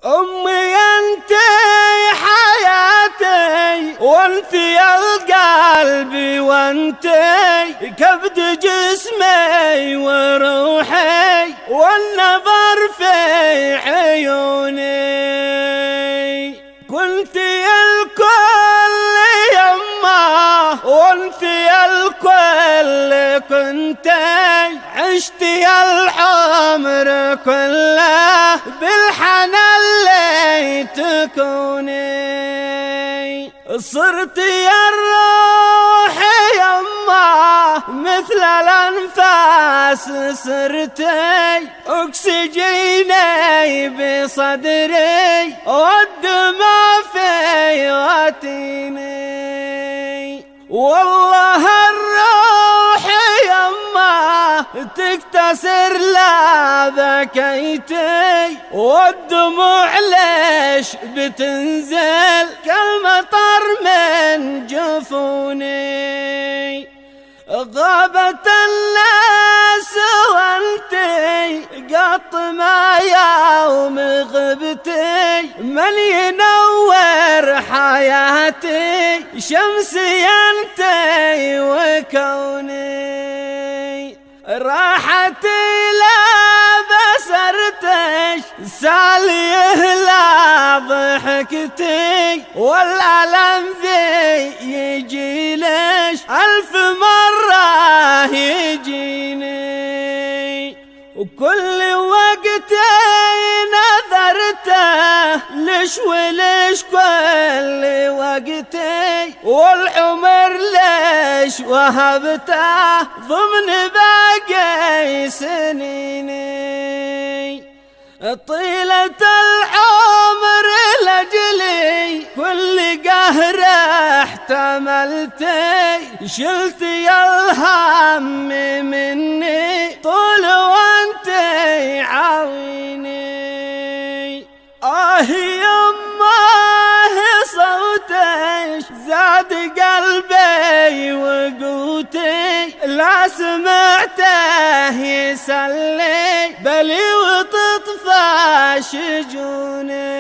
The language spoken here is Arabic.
أمي أنت حياتي وأنت يا القلبي وأنت كبد جسمي وروحي والنظر في عيوني. كنت يا الكل يما وأنت يا الكل كنتي عشت يا العمر كله بالحنان اللي تكوني. صرت يا الروح يما مثل الأنفاس صرتي أكسجيني بصدري والدمع في غتيني. والله الروح يما تكتسر لا بكيتي والدموع ليش بتنزل كالمطر من جفوني. غابت الناس وانتي قط ما يوم غبتي من ينور حياتي شمسي انتي وكوني. راحتي لا بسرتش ساليه لا ضحكتي والألم ذي يجي ليش ألف مرة يجيني. وكل وقت نظرته ليش وليش كل وقتي والعمر ليش وهبته ضمن باقي سنيني. طيلة العمر لجلي كل قهر احتملتي شلت يا الهم مني طول وانتي عاويني. يماه صوتك زاد قلبي وقوتي لا سمعته يسلي بلي وتطفى شجوني.